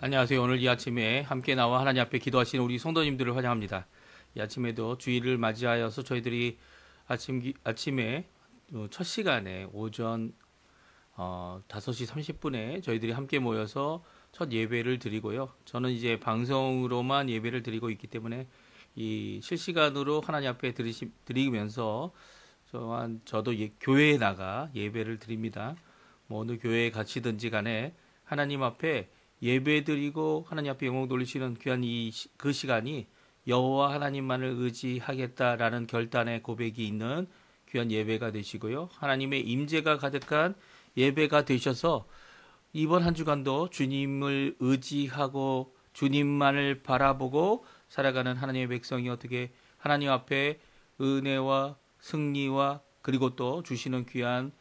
안녕하세요. 오늘 이 아침에 함께 나와 하나님 앞에 기도하시는 우리 성도님들을 환영합니다. 이 아침에도 주일을 맞이하여서 저희들이 아침에 첫 시간에 오전 5시 30분에 저희들이 함께 모여서 첫 예배를 드리고요. 저는 이제 방송으로만 예배를 드리고 있기 때문에 이 실시간으로 하나님 앞에 드리면서 저도 교회에 나가 예배를 드립니다. 뭐 어느 교회에 갇히든지 간에 하나님 앞에 예배 드리고 하나님 앞에 영광 돌리시는 귀한 그 시간이 여호와 하나님만을 의지하겠다라는 결단의 고백이 있는 귀한 예배가 되시고요. 하나님의 임재가 가득한 예배가 되셔서 이번 한 주간도 주님을 의지하고 주님만을 바라보고 살아가는 하나님의 백성이 어떻게 하나님 앞에 은혜와 승리와 그리고 또 주시는 귀한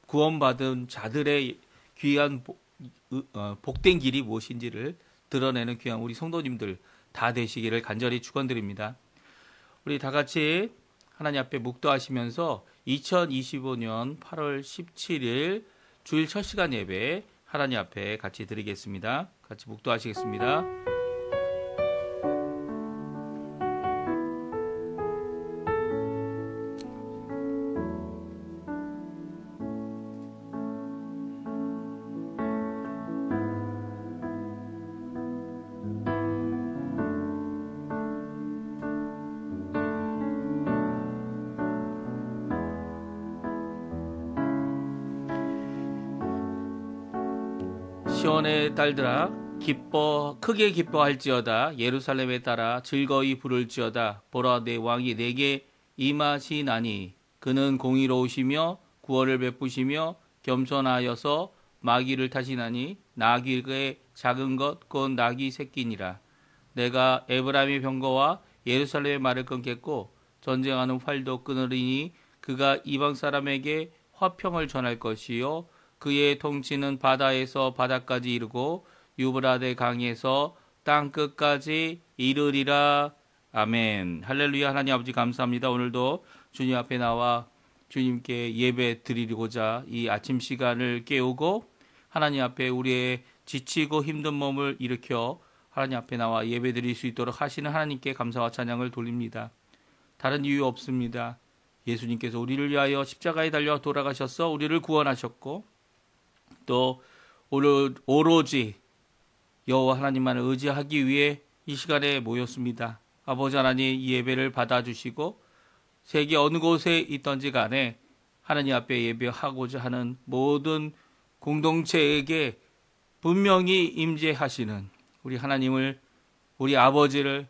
구원받은 자들의 귀한 복된 길이 무엇인지를 드러내는 귀한 우리 성도님들 다 되시기를 간절히 축원드립니다. 우리 다 같이 하나님 앞에 묵도하시면서 2025년 8월 17일 주일 첫 시간 예배 하나님 앞에 같이 드리겠습니다. 같이 묵도하시겠습니다. 시온의 딸들아 크게 기뻐할지어다. 예루살렘에 따라 즐거이 부를지어다. 보라, 내 왕이 내게 임하시나니 그는 공의로우시며 구원을 베푸시며 겸손하여서 마귀를 타시나니 나귀의 작은 것 곧 나귀 새끼니라. 내가 에브라임의 병거와 예루살렘의 말을 끊겠고 전쟁하는 활도 끊으리니 그가 이방 사람에게 화평을 전할 것이요 그의 통치는 바다에서 바다까지 이르고 유브라데 강에서 땅 끝까지 이르리라. 아멘. 할렐루야. 하나님 아버지 감사합니다. 오늘도 주님 앞에 나와 주님께 예배 드리고자 이 아침 시간을 깨우고 하나님 앞에 우리의 지치고 힘든 몸을 일으켜 하나님 앞에 나와 예배 드릴 수 있도록 하시는 하나님께 감사와 찬양을 돌립니다. 다른 이유 없습니다. 예수님께서 우리를 위하여 십자가에 달려 돌아가셔서 우리를 구원하셨고 또 오로지 여호와 하나님만을 의지하기 위해 이 시간에 모였습니다. 아버지 하나님 이 예배를 받아주시고 세계 어느 곳에 있던지 간에 하나님 앞에 예배하고자 하는 모든 공동체에게 분명히 임재하시는 우리 하나님을, 우리 아버지를,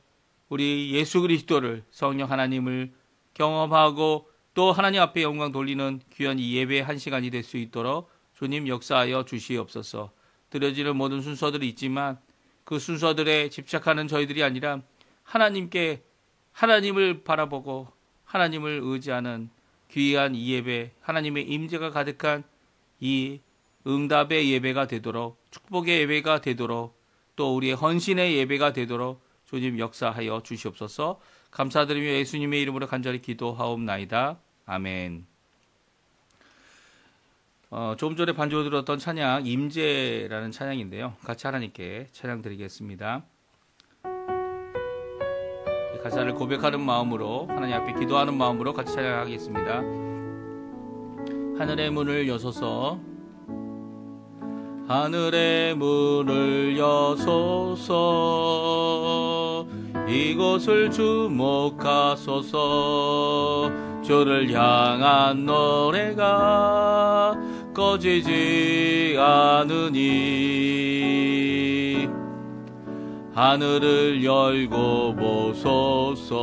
우리 예수 그리스도를, 성령 하나님을 경험하고 또 하나님 앞에 영광 돌리는 귀한 이 예배의 한 시간이 될 수 있도록 주님 역사하여 주시옵소서. 드려지는 모든 순서들이 있지만 그 순서들에 집착하는 저희들이 아니라 하나님을 바라보고 하나님을 의지하는 귀한 이 예배, 하나님의 임재가 가득한 이 응답의 예배가 되도록, 축복의 예배가 되도록, 또 우리의 헌신의 예배가 되도록 주님 역사하여 주시옵소서. 감사드리며 예수님의 이름으로 간절히 기도하옵나이다. 아멘. 조금 전에 반주로 들었던 찬양 임재라는 찬양인데요. 같이 하나님께 찬양 드리겠습니다. 이 가사를 고백하는 마음으로 하나님 앞에 기도하는 마음으로 같이 찬양하겠습니다. 하늘의 문을 여소서, 하늘의 문을 여소서, 이곳을 주목하소서. 주를 향한 노래가 꺼지지 않으니 하늘을 열고 보소서.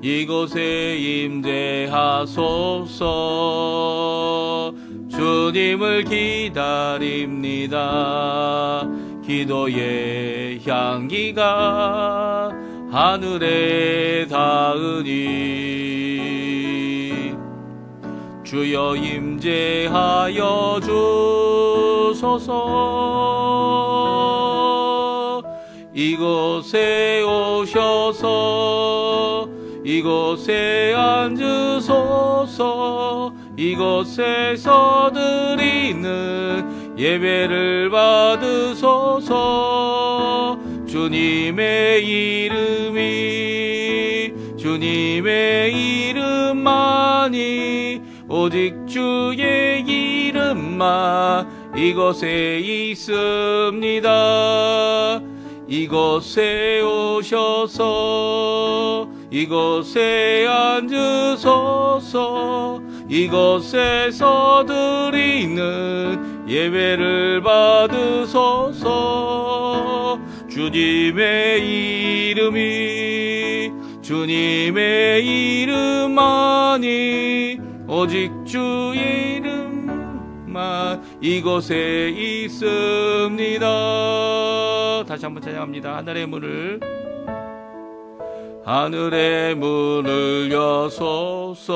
이곳에 임재하소서. 주님을 기다립니다. 기도의 향기가 하늘에 닿으니 주여 임재하여 주소서. 이곳에 오셔서 이곳에 앉으소서. 이곳에서 드리는 예배를 받으소서. 주님의 이름만이 오직 주의 이름만 이곳에 있습니다. 이곳에 오셔서 이곳에 앉으소서. 이곳에서 드리는 예배를 받으소서. 주님의 이름만이 오직 주의 이름만 이곳에 있습니다. 다시 한번 찬양합니다. 하늘의 문을 여소서.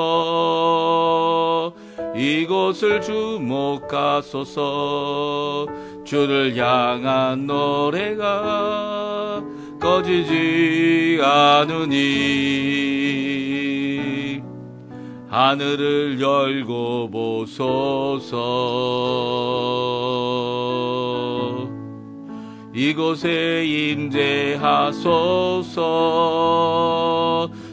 이곳을 주목하소서. 주를 향한 노래가 꺼지지 않으니 하늘을 열고 보소서. 이곳에 임재하소서.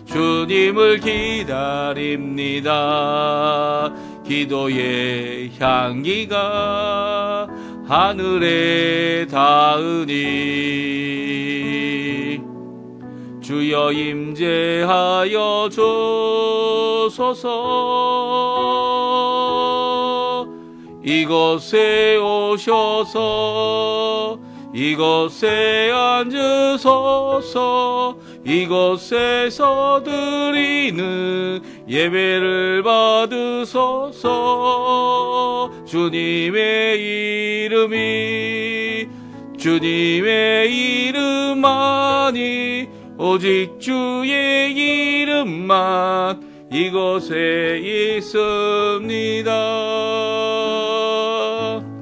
주님을 기다립니다. 기도의 향기가 하늘에 닿으니 주여 임재하여 주소서. 이곳에 오셔서 이곳에 앉으소서. 이곳에서 드리는 예배를 받으소서. 주님의 이름만이 오직 주의 이름만 이곳에 있습니다.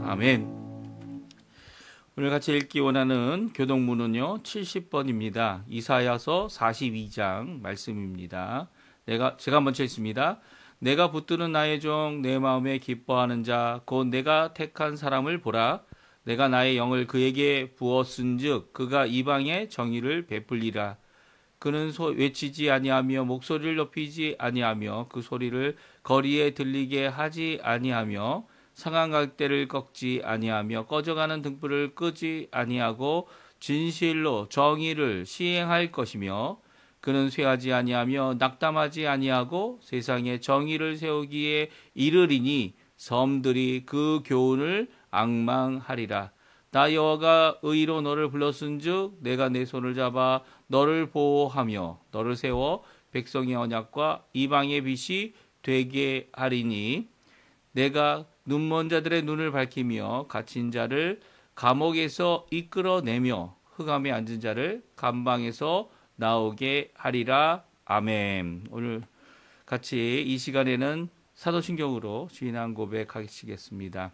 아멘. 오늘 같이 읽기 원하는 교동문은요 70번입니다. 이사야서 42장 말씀입니다. 제가 먼저 읽습니다. 내가 붙드는 나의 종 내 마음에 기뻐하는 자 곧 내가 택한 사람을 보라. 내가 나의 영을 그에게 부었은즉 그가 이방에 정의를 베풀리라. 그는 외치지 아니하며 목소리를 높이지 아니하며 그 소리를 거리에 들리게 하지 아니하며 상한 갈대를 꺾지 아니하며 꺼져가는 등불을 끄지 아니하고 진실로 정의를 시행할 것이며 그는 쇠하지 아니하며 낙담하지 아니하고 세상에 정의를 세우기에 이르리니 섬들이 그 교훈을 앙망하리라. 나 여호와가 의로 너를 불렀은즉 내가 내 손을 잡아 너를 보호하며 너를 세워 백성의 언약과 이방의 빛이 되게 하리니 내가 눈먼 자들의 눈을 밝히며 갇힌 자를 감옥에서 이끌어내며 흑암에 앉은 자를 감방에서 나오게 하리라. 아멘. 오늘 같이 이 시간에는 사도신경으로 신앙 고백하시겠습니다.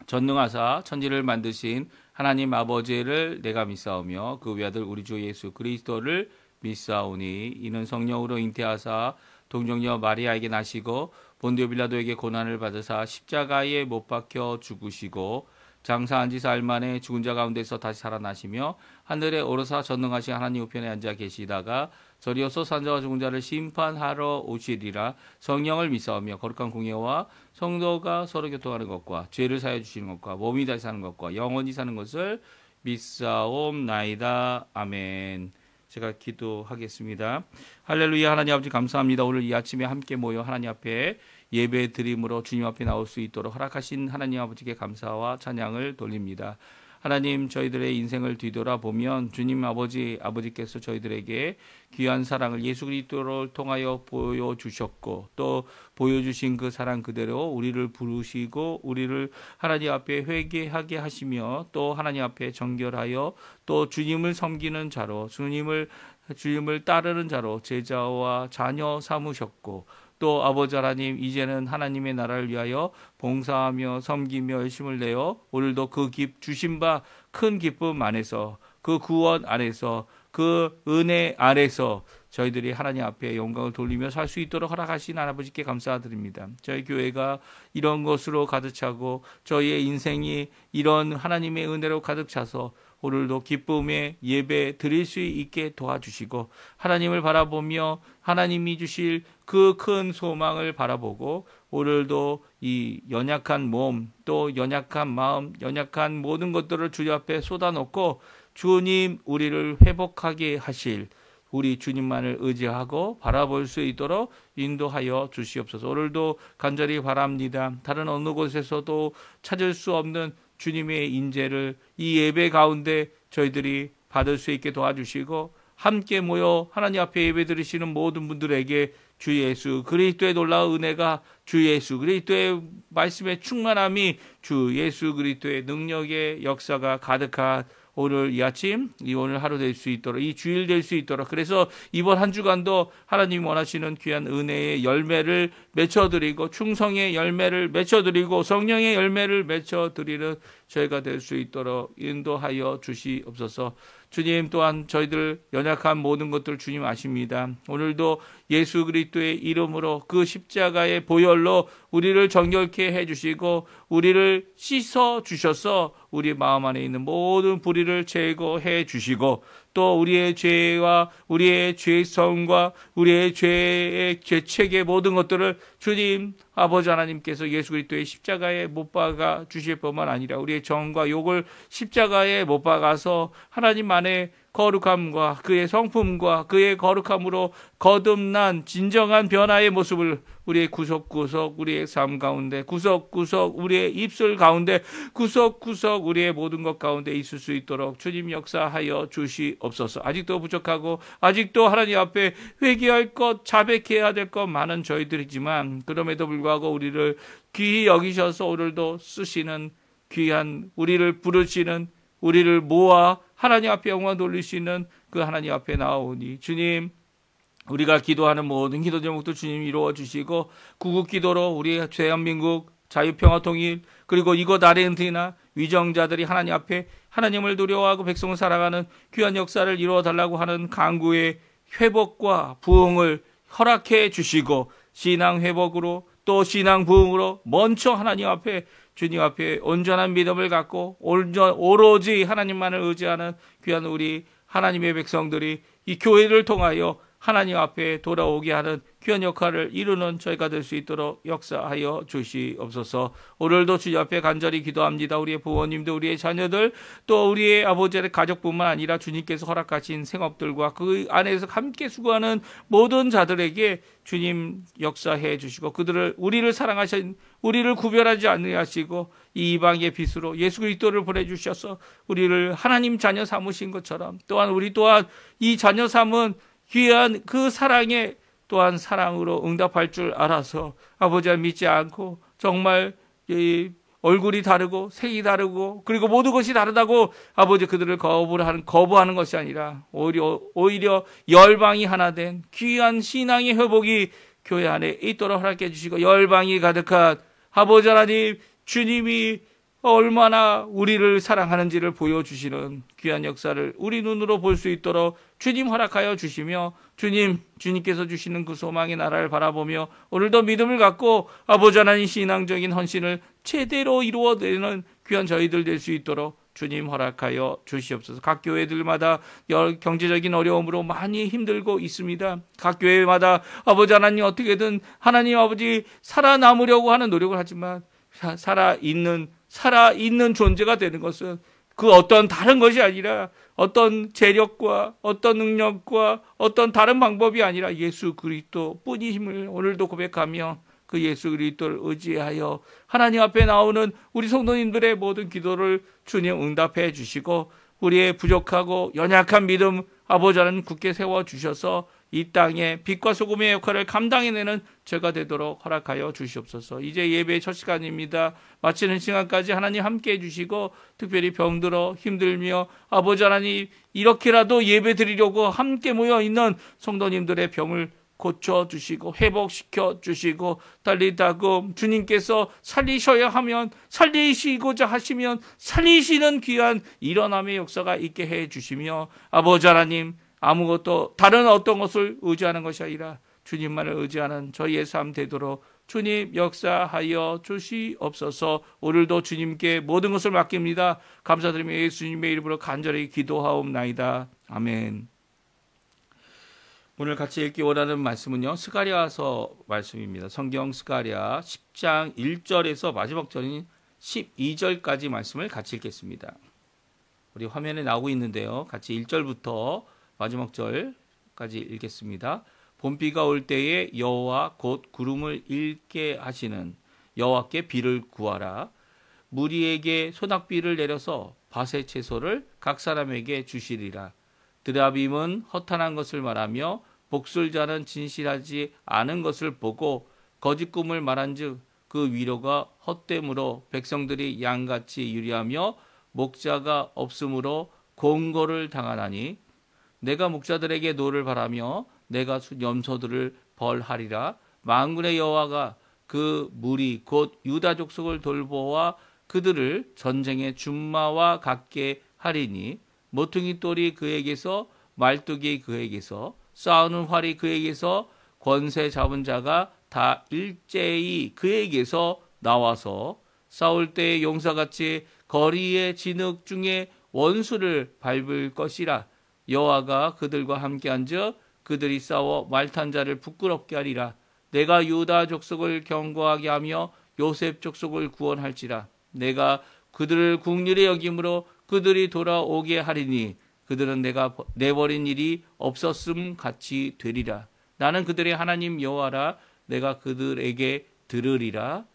전능하사 천지를 만드신 하나님 아버지를 내가 믿사오며 그 외아들 우리 주 예수 그리스도를 믿사오니 이는 성령으로 잉태하사 동정녀 마리아에게 나시고 본디오 빌라도에게 고난을 받으사 십자가에 못 박혀 죽으시고 장사한 지 사흘 만에 죽은 자 가운데서 다시 살아나시며 하늘에 오르사 전능하신 하나님 우편에 앉아 계시다가 저리어서 산자와 죽은 자를 심판하러 오시리라. 성령을 믿사오며 거룩한 공예와 성도가 서로 교통하는 것과 죄를 사하여 주시는 것과 몸이 다시 사는 것과 영원히 사는 것을 믿사옵나이다. 아멘. 제가 기도하겠습니다. 할렐루야. 하나님 아버지 감사합니다. 오늘 이 아침에 함께 모여 하나님 앞에 예배 드림으로 주님 앞에 나올 수 있도록 허락하신 하나님 아버지께 감사와 찬양을 돌립니다. 하나님 저희들의 인생을 뒤돌아보면 주님 아버지께서 저희들에게 귀한 사랑을 예수 그리스도를 통하여 보여주셨고 또 보여주신 그 사랑 그대로 우리를 부르시고 우리를 하나님 앞에 회개하게 하시며 또 하나님 앞에 정결하여 또 주님을 섬기는 자로 주님을 따르는 자로 제자와 자녀 삼으셨고 또 아버지 하나님 이제는 하나님의 나라를 위하여 봉사하며 섬기며 열심을 내어 오늘도 그 주신 바 큰 기쁨 안에서 그 구원 안에서 그 은혜 안에서 저희들이 하나님 앞에 영광을 돌리며 살 수 있도록 허락하신 아버지께 감사드립니다. 저희 교회가 이런 것으로 가득 차고 저희의 인생이 이런 하나님의 은혜로 가득 차서 오늘도 기쁨의 예배 드릴 수 있게 도와주시고 하나님을 바라보며 하나님이 주실 그 큰 소망을 바라보고 오늘도 이 연약한 몸 또 연약한 마음 연약한 모든 것들을 주님 앞에 쏟아놓고 주님 우리를 회복하게 하실 우리 주님만을 의지하고 바라볼 수 있도록 인도하여 주시옵소서. 오늘도 간절히 바랍니다. 다른 어느 곳에서도 찾을 수 없는 주님의 인재를 이 예배 가운데 저희들이 받을 수 있게 도와주시고 함께 모여 하나님 앞에 예배 드리시는 모든 분들에게 주 예수 그리스도의 놀라운 은혜가 주 예수 그리스도의 말씀의 충만함이 주 예수 그리스도의 능력의 역사가 가득한 오늘 이 아침, 이 오늘 하루 될 수 있도록, 이 주일 될 수 있도록, 그래서 이번 한 주간도 하나님이 원하시는 귀한 은혜의 열매를 맺혀드리고, 충성의 열매를 맺혀드리고, 성령의 열매를 맺혀드리는 저희가 될 수 있도록 인도하여 주시옵소서. 주님 또한 저희들 연약한 모든 것들 주님 아십니다. 오늘도 예수 그리스도의 이름으로 그 십자가의 보혈로 우리를 정결케 해주시고 우리를 씻어 주셔서 우리 마음 안에 있는 모든 불의를 제거해 주시고 또 우리의 죄와 우리의 죄성과 우리의 죄의 죄책의 모든 것들을 주님 아버지 하나님께서 예수 그리스도의 십자가에 못 박아 주실 뿐만 아니라 우리의 정과 욕을 십자가에 못 박아서 하나님 안에 거룩함과 그의 성품과 그의 거룩함으로 거듭난 진정한 변화의 모습을 우리의 구석구석 우리의 삶 가운데 구석구석 우리의 입술 가운데 구석구석 우리의 모든 것 가운데 있을 수 있도록 주님 역사하여 주시옵소서. 아직도 부족하고 아직도 하나님 앞에 회개할 것 자백해야 될 것 많은 저희들이지만 그럼에도 불구하고 우리를 귀히 여기셔서 오늘도 쓰시는 귀한 우리를 부르시는 우리를 모아 하나님 앞에 영광 돌리시는 그 하나님 앞에 나오니 주님 우리가 기도하는 모든 기도 제목도 주님 이루어 주시고 구국 기도로 우리 대한민국 자유평화통일 그리고 이곳 아르헨티나 위정자들이 하나님 앞에 하나님을 두려워하고 백성을 살아가는 귀한 역사를 이루어 달라고 하는 간구의 회복과 부흥을 허락해 주시고 신앙 회복으로 또 신앙 부흥으로 먼저 하나님 앞에 주님 앞에 온전한 믿음을 갖고 오로지 하나님만을 의지하는 귀한 우리 하나님의 백성들이 이 교회를 통하여 하나님 앞에 돌아오게 하는 귀한 역할을 이루는 저희가 될 수 있도록 역사하여 주시옵소서. 오늘도 주님 앞에 간절히 기도합니다. 우리의 부모님들, 우리의 자녀들, 또 우리의 아버지의 가족뿐만 아니라 주님께서 허락하신 생업들과 그 안에서 함께 수고하는 모든 자들에게 주님 역사해 주시고 그들을 우리를 사랑하신 우리를 구별하지 않으시고 이 이방의 빛으로 예수 그리스도를 보내주셔서 우리를 하나님 자녀 삼으신 것처럼 또한 우리 또한 이 자녀 삼은 귀한 그 사랑에 또한 사랑으로 응답할 줄 알아서 아버지를 믿지 않고 정말 얼굴이 다르고 색이 다르고 그리고 모든 것이 다르다고 아버지 그들을 거부하는 것이 아니라 오히려 열방이 하나 된 귀한 신앙의 회복이 교회 안에 있도록 허락해 주시고 열방이 가득한 아버지 하나님 주님이 얼마나 우리를 사랑하는지를 보여주시는 귀한 역사를 우리 눈으로 볼 수 있도록 주님 허락하여 주시며 주님께서 주시는 그 소망의 나라를 바라보며 오늘도 믿음을 갖고 아버지 하나님 신앙적인 헌신을 제대로 이루어내는 귀한 저희들 될 수 있도록 주님 허락하여 주시옵소서. 각 교회들마다 경제적인 어려움으로 많이 힘들고 있습니다. 각 교회마다 아버지 하나님 어떻게든 하나님 아버지 살아남으려고 하는 노력을 하지만 살아있는 존재가 되는 것은 그 어떤 다른 것이 아니라 어떤 재력과 어떤 능력과 어떤 다른 방법이 아니라 예수 그리스도 뿐임을 오늘도 고백하며 그 예수 그리스도를 의지하여 하나님 앞에 나오는 우리 성도님들의 모든 기도를 주님 응답해 주시고 우리의 부족하고 연약한 믿음 아버지 하나님 굳게 세워주셔서 이 땅에 빛과 소금의 역할을 감당해내는 저가 되도록 허락하여 주시옵소서. 이제 예배의 첫 시간입니다. 마치는 시간까지 하나님 함께해 주시고 특별히 병들어 힘들며 아버지 하나님 이렇게라도 예배 드리려고 함께 모여있는 성도님들의 병을 고쳐주시고 회복시켜 주시고 달리다금 주님께서 살리셔야 하면 살리시고자 하시면 살리시는 귀한 일어남의 역사가 있게 해 주시며 아버지 하나님 아무것도 다른 어떤 것을 의지하는 것이 아니라 주님만을 의지하는 저희의 삶 되도록 주님 역사하여 주시옵소서. 오늘도 주님께 모든 것을 맡깁니다. 감사드리며 예수님의 이름으로 간절히 기도하옵나이다. 아멘. 오늘 같이 읽기 원하는 말씀은요, 스가랴서 말씀입니다. 성경 스가랴 10장 1절에서 마지막 절인 12절까지 말씀을 같이 읽겠습니다. 우리 화면에 나오고 있는데요, 같이 1절부터 마지막 절까지 읽겠습니다. 봄비가 올 때에 여호와 곧 구름을 잃게 하시는 여호와께 비를 구하라. 무리에게 소낙비를 내려서 밭의 채소를 각 사람에게 주시리라. 드라빔은 허탄한 것을 말하며 복술자는 진실하지 않은 것을 보고 거짓 꿈을 말한즉 그 위로가 헛됨으로 백성들이 양같이 유리하며 목자가 없으므로 공고를 당하나니 내가 목자들에게 노를 바라며 내가 염소들을 벌하리라. 만군의 여호와가 그 무리 곧 유다 족속을 돌보아 그들을 전쟁의 준마와 같게 하리니 모퉁이 돌이 그에게서 말뚝이 그에게서 싸우는 활이 그에게서 권세 잡은 자가 다 일제히 그에게서 나와서 싸울 때의 용사같이 거리의 진흙 중에 원수를 밟을 것이라. 여호와가 그들과 함께 앉아 그들이 싸워 말탄 자를 부끄럽게 하리라. 내가 유다 족속을 견고하게 하며 요셉 족속을 구원할지라. 내가 그들을 국률에 여김으로 그들이 돌아오게 하리니 그들은 내가 내버린 일이 없었음 같이 되리라. 나는 그들의 하나님 여호와라. 내가 그들에게 들으리라.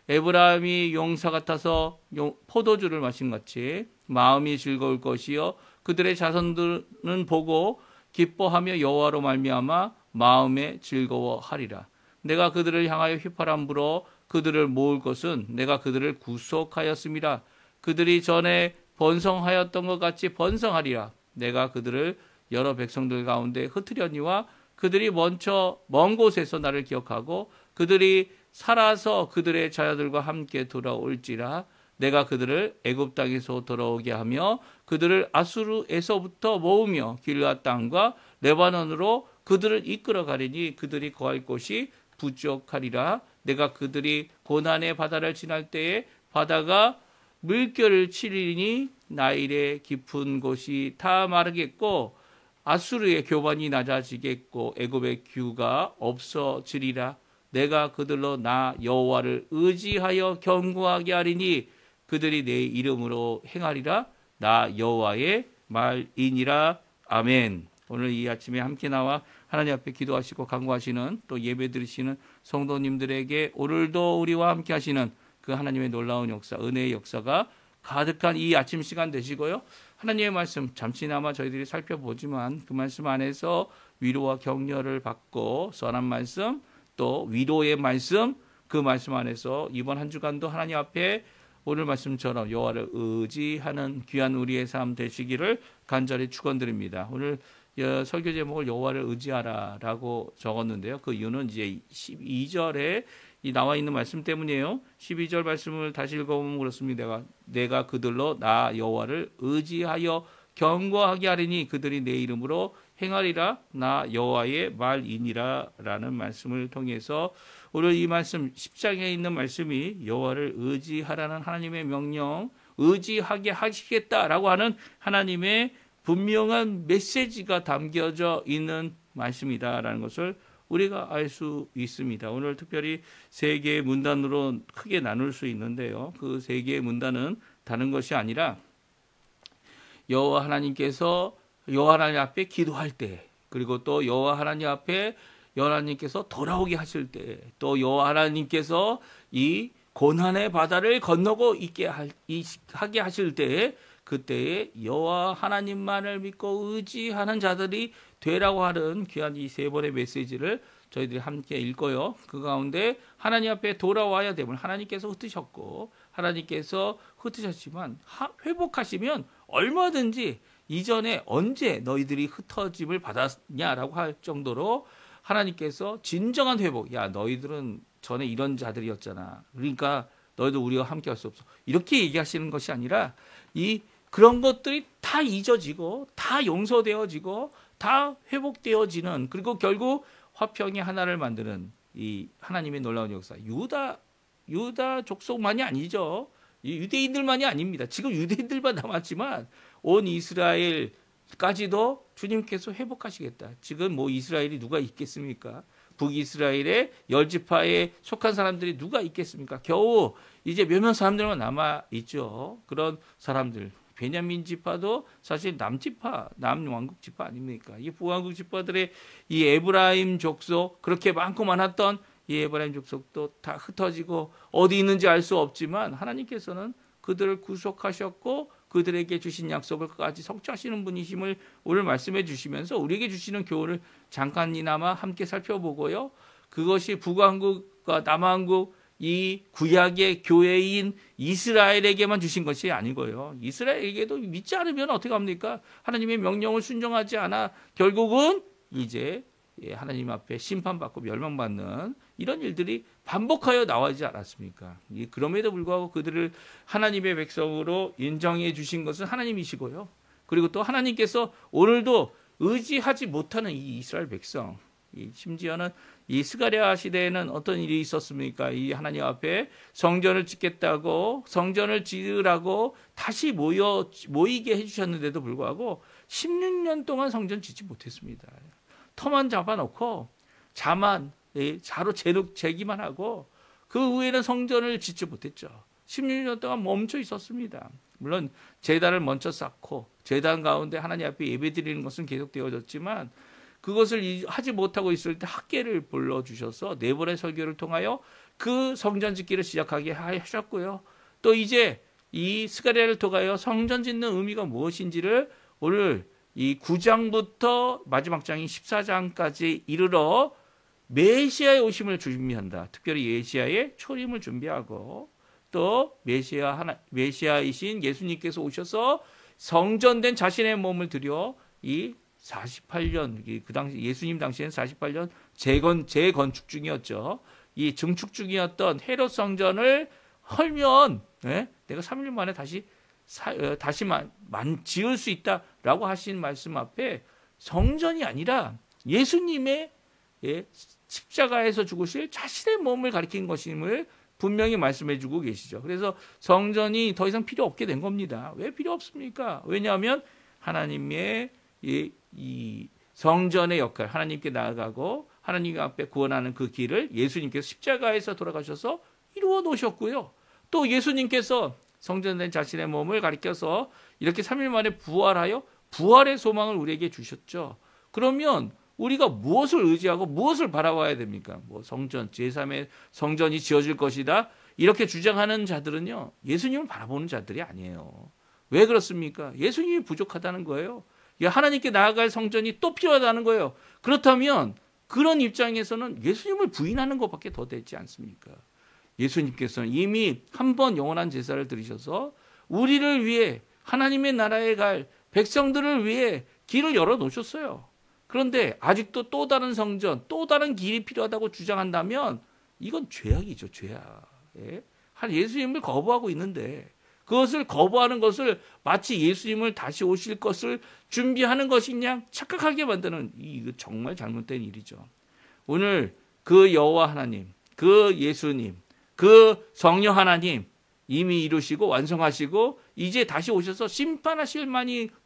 에브라임이 용사 같아서 포도주를 마신 같이 마음이 즐거울 것이요 그들의 자손들은 보고 기뻐하며 여호와로 말미암아 마음에 즐거워하리라. 내가 그들을 향하여 휘파람 불어 그들을 모을 것은 내가 그들을 구속하였음이라. 그들이 전에 번성하였던 것 같이 번성하리라. 내가 그들을 여러 백성들 가운데 흩으려니와 그들이 먼저 먼 곳에서 나를 기억하고 그들이 살아서 그들의 자녀들과 함께 돌아올지라. 내가 그들을 애굽 땅에서 돌아오게 하며 그들을 아수르에서부터 모으며 길앗 땅과 레바논으로 그들을 이끌어 가리니 그들이 거할 곳이 부족하리라. 내가 그들이 고난의 바다를 지날 때에 바다가 물결을 치리니 나일의 깊은 곳이 다 마르겠고 아수르의 교반이 낮아지겠고 애굽의 규가 없어지리라. 내가 그들로 나 여호와를 의지하여 견고하게 하리니 그들이 내 이름으로 행하리라. 나 여호와의 말이니라. 아멘. 오늘 이 아침에 함께 나와 하나님 앞에 기도하시고 간구하시는 또 예배 드리시는 성도님들에게 오늘도 우리와 함께 하시는 그 하나님의 놀라운 역사, 은혜의 역사가 가득한 이 아침 시간 되시고요. 하나님의 말씀 잠시나마 저희들이 살펴보지만 그 말씀 안에서 위로와 격려를 받고 선한 말씀 또 위로의 말씀 그 말씀 안에서 이번 한 주간도 하나님 앞에 오늘 말씀처럼 여호와를 의지하는 귀한 우리의 삶 되시기를 간절히 축원드립니다. 오늘 설교 제목을 여호와를 의지하라라고 적었는데요. 그 이유는 이제 12절에 나와 있는 말씀 때문이에요. 12절 말씀을 다시 읽어보면 그렇습니다. 내가 그들로 나 여호와를 의지하여 견고하게 하리니 그들이 내 이름으로 행하리라. 나 여호와의 말이니라 라는 말씀을 통해서 오늘 이 말씀 10장에 있는 말씀이 여호와를 의지하라는 하나님의 명령, 의지하게 하시겠다라고 하는 하나님의 분명한 메시지가 담겨져 있는 말씀이다라는 것을 우리가 알 수 있습니다. 오늘 특별히 세 개의 문단으로 크게 나눌 수 있는데요. 그 세 개의 문단은 다른 것이 아니라 여호와 하나님께서 여호와 하나님 앞에 기도할 때, 그리고 또 여호와 하나님 앞에 하나님께서 돌아오게 하실 때, 또 여호와 하나님께서 이 고난의 바다를 건너고 하게 하실 때에 그때에 여호와 하나님만을 믿고 의지하는 자들이 되라고 하는 귀한 이 세 번의 메시지를 저희들이 함께 읽어요. 그 가운데 하나님 앞에 돌아와야 됨을 하나님께서 흩으셨고 하나님께서 흩으셨지만 회복하시면 얼마든지 이전에 언제 너희들이 흩어짐을 받았냐라고 할 정도로 하나님께서 진정한 회복, 야 너희들은 전에 이런 자들이었잖아. 그러니까 너희도 우리와 함께 할 수 없어. 이렇게 얘기하시는 것이 아니라 그런 것들이 다 잊어지고 다 용서되어지고 다 회복되어지는, 그리고 결국 화평의 하나를 만드는 이 하나님의 놀라운 역사. 유다 족속만이 아니죠. 유대인들만이 아닙니다. 지금 유대인들만 남았지만 온 이스라엘까지도 주님께서 회복하시겠다. 지금 뭐 이스라엘이 누가 있겠습니까? 북이스라엘의 10지파에 속한 사람들이 누가 있겠습니까? 겨우 이제 몇몇 사람들만 남아 있죠. 그런 사람들. 베냐민 지파도 사실 남지파, 남왕국 지파 아닙니까? 이 북왕국 지파들의 이 에브라임 족속, 그렇게 많고 많았던 이 에브라임 족속도 다 흩어지고 어디 있는지 알 수 없지만 하나님께서는 그들을 구속하셨고 그들에게 주신 약속을 끝까지 성취하시는 분이심을 오늘 말씀해 주시면서 우리에게 주시는 교훈을 잠깐이나마 함께 살펴보고요. 그것이 북왕국과 남왕국, 이 구약의 교회인 이스라엘에게만 주신 것이 아니고요. 이스라엘에게도 믿지 않으면 어떻게 합니까? 하나님의 명령을 순종하지 않아 결국은 이제 하나님 앞에 심판받고 멸망받는 이런 일들이 반복하여 나오지 않았습니까? 그럼에도 불구하고 그들을 하나님의 백성으로 인정해 주신 것은 하나님이시고요. 그리고 또 하나님께서 오늘도 의지하지 못하는 이 이스라엘 백성, 심지어는 이 스가랴 시대에는 어떤 일이 있었습니까? 이 하나님 앞에 성전을 짓겠다고, 성전을 지으라고 다시 모이게 해주셨는데도 불구하고 16년 동안 성전 짓지 못했습니다. 터만 잡아놓고 자로 재기만 하고 그 후에는 성전을 짓지 못했죠. 16년 동안 멈춰 있었습니다. 물론 제단을 먼저 쌓고 제단 가운데 하나님 앞에 예배드리는 것은 계속되어졌지만 그것을 하지 못하고 있을 때 학계를 불러주셔서 네 번의 설교를 통하여 그 성전 짓기를 시작하게 하셨고요. 또 이제 이 스가랴를 통하여 성전 짓는 의미가 무엇인지를 오늘 이 9장부터 마지막 장인 14장까지 이르러 메시아의 오심을 준비한다. 특별히 메시아의 초림을 준비하고 또 메시아이신 예수님께서 오셔서 성전된 자신의 몸을 들여 이 48년, 그 당시 예수님 당시에는 48년 재건축 중이었죠. 이 증축 중이었던 헤롯 성전을 헐면 내가 3일 만에 다시 지을 수 있다라고 하신 말씀 앞에 성전이 아니라 예수님의 십자가에서 죽으실 자신의 몸을 가리킨 것임을 분명히 말씀해 주고 계시죠. 그래서 성전이 더 이상 필요 없게 된 겁니다. 왜 필요 없습니까? 왜냐하면 하나님의 이 성전의 역할, 하나님께 나아가고 하나님 앞에 구원하는 그 길을 예수님께서 십자가에서 돌아가셔서 이루어 놓으셨고요. 또 예수님께서 성전된 자신의 몸을 가리켜서 이렇게 3일 만에 부활하여 부활의 소망을 우리에게 주셨죠. 그러면 우리가 무엇을 의지하고 무엇을 바라봐야 됩니까? 뭐 성전, 제3의 성전이 지어질 것이다. 이렇게 주장하는 자들은요, 예수님을 바라보는 자들이 아니에요. 왜 그렇습니까? 예수님이 부족하다는 거예요. 하나님께 나아갈 성전이 또 필요하다는 거예요. 그렇다면 그런 입장에서는 예수님을 부인하는 것밖에 더 되지 않습니까? 예수님께서는 이미 한 번 영원한 제사를 드리셔서 우리를 위해 하나님의 나라에 갈 백성들을 위해 길을 열어놓으셨어요. 그런데 아직도 또 다른 성전, 또 다른 길이 필요하다고 주장한다면 이건 죄악이죠, 죄악. 예수님을 거부하고 있는데 그것을 거부하는 것을 마치 예수님을 다시 오실 것을 준비하는 것이냐 착각하게 만드는 이거 정말 잘못된 일이죠. 오늘 그 여호와 하나님, 그 예수님, 그 성령 하나님 이미 이루시고 완성하시고 이제 다시 오셔서 심판하실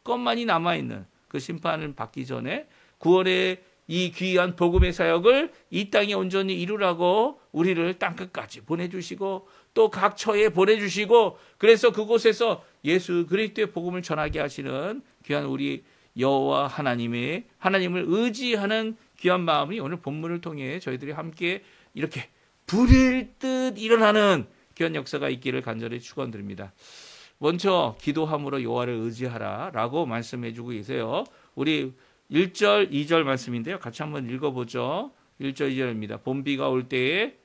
것만이 남아있는 그 심판을 받기 전에 9월에 이 귀한 복음의 사역을 이 땅에 온전히 이루라고 우리를 땅끝까지 보내주시고 또 각 처에 보내주시고 그래서 그곳에서 예수 그리스도의 복음을 전하게 하시는 귀한 우리 여호와 하나님을 의지하는 귀한 마음이 오늘 본문을 통해 저희들이 함께 이렇게 불일 듯 일어나는 귀한 역사가 있기를 간절히 축원드립니다. 먼저 기도함으로 여호와를 의지하라 라고 말씀해 주고 계세요. 우리 1절, 2절 말씀인데요. 같이 한번 읽어보죠. 1절, 2절입니다. 봄비가 올 때에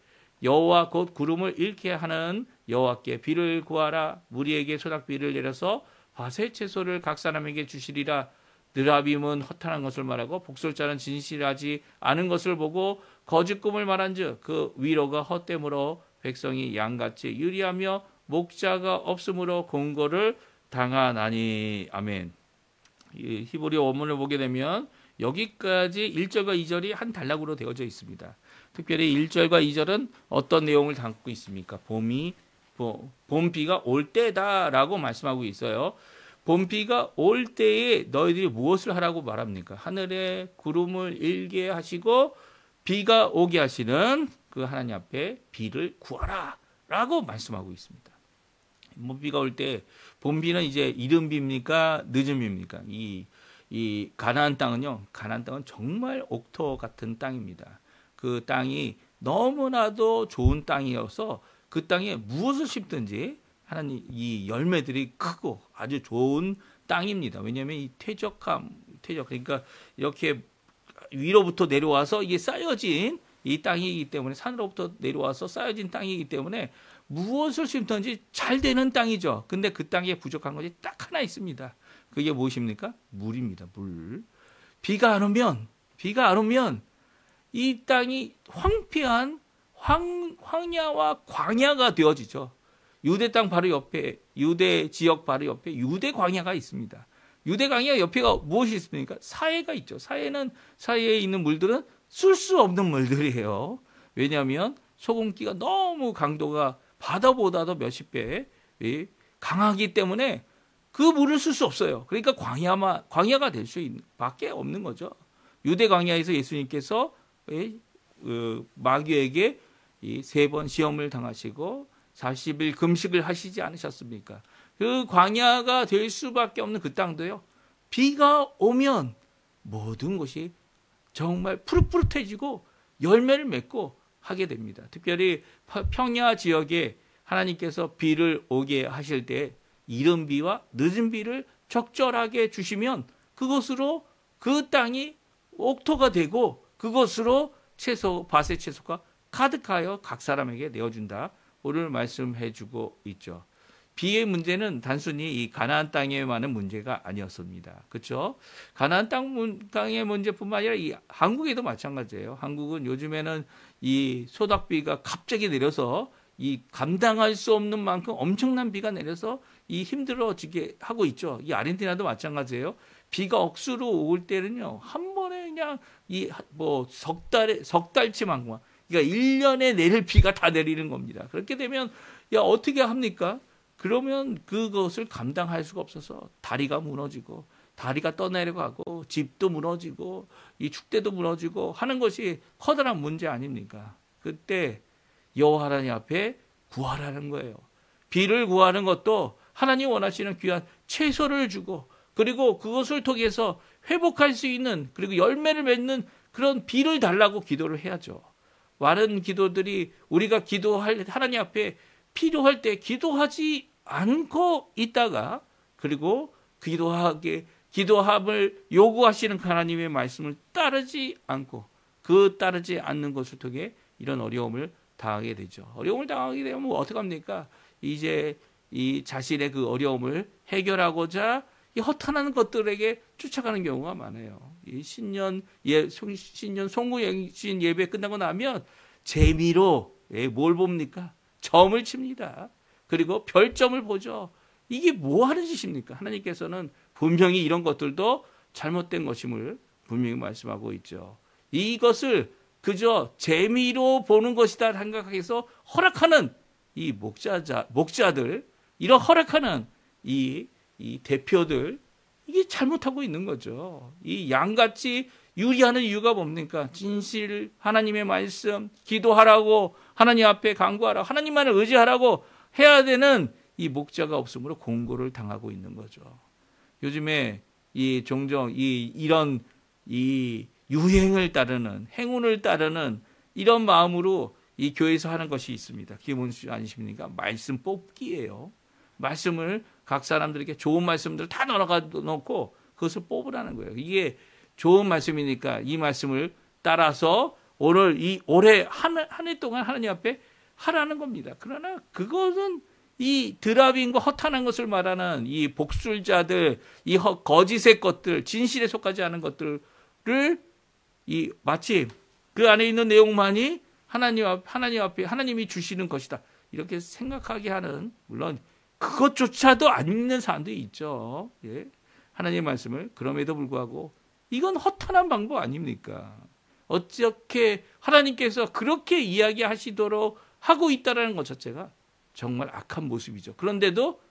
여호와 곧 구름을 잃게 하는 여호와께 비를 구하라. 무리에게 소낙비를 내려서 화세 채소를 각 사람에게 주시리라. 느라빔은 허탄한 것을 말하고 복술자는 진실하지 않은 것을 보고 거짓 꿈을 말한즉 그 위로가 헛됨으로 백성이 양같이 유리하며 목자가 없으므로 공고를 당하나니. 아멘. 히브리 원문을 보게 되면 여기까지 1절과 2절이 한 단락으로 되어져 있습니다. 특별히 1절과 2절은 어떤 내용을 담고 있습니까? 봄비가 올 때다라고 말씀하고 있어요. 봄비가 올 때에 너희들이 무엇을 하라고 말합니까? 하늘에 구름을 일게 하시고 비가 오게 하시는 그 하나님 앞에 비를 구하라 라고 말씀하고 있습니다. 봄비가 올 때 봄비는 이제 이른 비입니까? 늦은 비입니까? 이 가나안 땅은요. 가나안 땅은 정말 옥토 같은 땅입니다. 그 땅이 너무나도 좋은 땅이어서 그 땅에 무엇을 심든지 하나님 이 열매들이 크고 아주 좋은 땅입니다. 왜냐하면 이 퇴적 그러니까 이렇게 위로부터 내려와서 이게 쌓여진 이 땅이기 때문에 산으로부터 내려와서 쌓여진 땅이기 때문에 무엇을 심든지 잘 되는 땅이죠. 근데 그 땅에 부족한 것이 딱 하나 있습니다. 그게 무엇입니까? 물입니다. 물. 비가 안 오면 이 땅이 황폐한 황야와 광야가 되어지죠. 유대 땅 바로 옆에, 유대 지역 바로 옆에 유대 광야가 있습니다. 유대 광야 옆에가 무엇이 있습니까? 사해가 있죠. 사해에 있는 물들은 쓸 수 없는 물들이에요. 왜냐하면 소금기가 너무 강도가 바다보다도 몇십 배 강하기 때문에 그 물을 쓸 수 없어요. 그러니까 광야가 될 수밖에 없는 거죠. 유대 광야에서 예수님께서 마귀에게 3번 시험을 당하시고 40일 금식을 하시지 않으셨습니까? 그 광야가 될 수밖에 없는 그 땅도요. 비가 오면 모든 것이 정말 푸릇푸릇해지고 열매를 맺고 하게 됩니다. 특별히 평야 지역에 하나님께서 비를 오게 하실 때 이른 비와 늦은 비를 적절하게 주시면 그것으로 그 땅이 옥토가 되고 그것으로 밭의 채소가 가득하여 각 사람에게 내어준다. 오늘 말씀해주고 있죠. 비의 문제는 단순히 이 가나안 땅에만은 문제가 아니었습니다. 그렇죠? 가나안 땅의 문제뿐만 아니라 이 한국에도 마찬가지예요. 한국은 요즘에는 이 소닥비가 갑자기 내려서 이 감당할 수 없는 만큼 엄청난 비가 내려서 이 힘들어지게 하고 있죠. 이 아르헨티나도 마찬가지예요. 비가 억수로 올 때는요, 한 번에 그냥 석 달치만큼, 그러니까 1년에 내릴 비가 다 내리는 겁니다. 그렇게 되면 어떻게 합니까? 그러면 그것을 감당할 수가 없어서 다리가 무너지고 다리가 떠내려가고 집도 무너지고 이 축대도 무너지고 하는 것이 커다란 문제 아닙니까? 그때 여호와 하나님 앞에 구하라는 거예요. 비를 구하는 것도 하나님 원하시는 귀한 채소를 주고 그리고 그것을 통해서 회복할 수 있는 그리고 열매를 맺는 그런 비를 달라고 기도를 해야죠. 많은 기도들이 우리가 기도할 하나님 앞에 필요할 때 기도하지 않고 있다가 그리고 기도함을 요구하시는 하나님의 말씀을 따르지 않고 따르지 않는 것을 통해 이런 어려움을 당하게 되죠. 어려움을 당하게 되면 어떻게 합니까? 이제 이 자신의 그 어려움을 해결하고자 이 허탄한 것들에게 쫓아가는 경우가 많아요. 이 신년 송구행신 예배 끝나고 나면 재미로 뭘 봅니까? 점을 칩니다. 그리고 별점을 보죠. 이게 뭐 하는 짓입니까? 하나님께서는 분명히 이런 것들도 잘못된 것임을 분명히 말씀하고 있죠. 이것을 그저 재미로 보는 것이다 생각해서 허락하는 이 목자들, 이런 허락하는 이 대표들, 이게 잘못하고 있는 거죠. 이 양같이 유리하는 이유가 뭡니까? 진실, 하나님의 말씀, 기도하라고, 하나님 앞에 간구하라, 하나님만을 의지하라고 해야 되는 이 목자가 없으므로 공고를 당하고 있는 거죠. 요즘에 종종 이런 유행을 따르는, 행운을 따르는 이런 마음으로 이 교회에서 하는 것이 있습니다. 그게 뭔지 아십니까? 말씀 뽑기예요. 말씀을 각 사람들에게 좋은 말씀들을 다 넣어놓고 그것을 뽑으라는 거예요. 이게 좋은 말씀이니까 이 말씀을 따라서 올해 한 해 동안 하나님 앞에 하라는 겁니다. 그러나 그것은 이 드라빈과 허탄한 것을 말하는 이 복술자들, 이 거짓의 것들, 진실에 속하지 않은 것들을 마치 그 안에 있는 내용만이 하나님 앞에 하나님이 주시는 것이다. 이렇게 생각하게 하는, 물론 그것조차도 안 믿는 사람도 있죠. 예. 하나님의 말씀을 그럼에도 불구하고 이건 허탄한 방법 아닙니까? 어떻게 하나님께서 그렇게 이야기하시도록 하고 있다는 것 자체가 정말 악한 모습이죠. 그런데도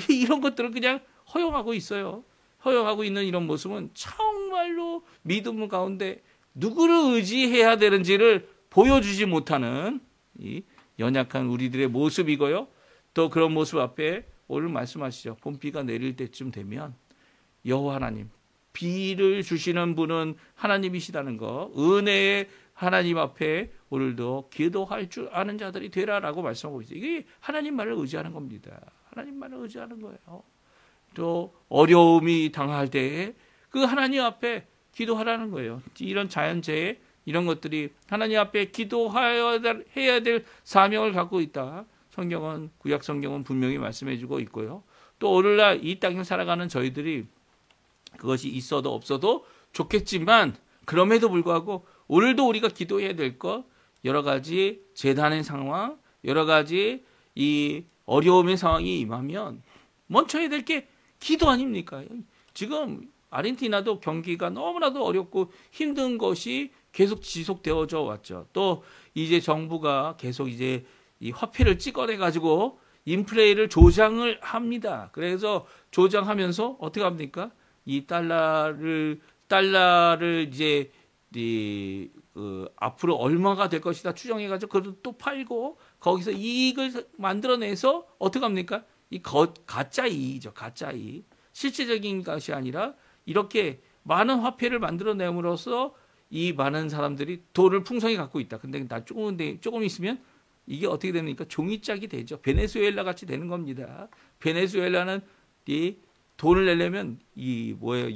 이런 것들을 그냥 허용하고 있어요. 허용하고 있는 이런 모습은 정말로 믿음 가운데 누구를 의지해야 되는지를 보여주지 못하는 이 연약한 우리들의 모습이고요. 또 그런 모습 앞에 오늘 말씀하시죠. 봄비가 내릴 때쯤 되면 여호와 하나님, 비를 주시는 분은 하나님이시다는 거, 은혜의 하나님 앞에 오늘도 기도할 줄 아는 자들이 되라라고 말씀하고 있어요. 이게 하나님 말을 의지하는 겁니다. 하나님 말을 의지하는 거예요. 또 어려움이 당할 때에 그 하나님 앞에 기도하라는 거예요. 이런 자연재해 이런 것들이 하나님 앞에 기도해야 될 사명을 갖고 있다. 성경은, 구약 성경은 분명히 말씀해 주고 있고요. 또 오늘날 이 땅에 살아가는 저희들이 그것이 있어도 없어도 좋겠지만 그럼에도 불구하고 오늘도 우리가 기도해야 될 것, 여러 가지 재난의 상황, 여러 가지 이 어려움의 상황이 임하면 먼저 해야 될 게 기도 아닙니까? 지금 아르헨티나도 경기가 너무나도 어렵고 힘든 것이 계속 지속되어져 왔죠. 또 이제 정부가 계속 이제 이 화폐를 찍어내 가지고 인플레이를 조장을 합니다. 그래서 조장하면서 어떻게 합니까? 이 달러를 이제 앞으로 얼마가 될 것이다 추정해가지고 그것도 또 팔고 거기서 이익을 만들어내서 어떻게 합니까? 이 가짜 이익이죠. 가짜 이익. 실제적인 것이 아니라 이렇게 많은 화폐를 만들어내므로써 이 많은 사람들이 돈을 풍성히 갖고 있다. 근데 조금 있으면 이게 어떻게 됩니까? 종이짝이 되죠. 베네수엘라 같이 되는 겁니다. 베네수엘라는 이 돈을 내려면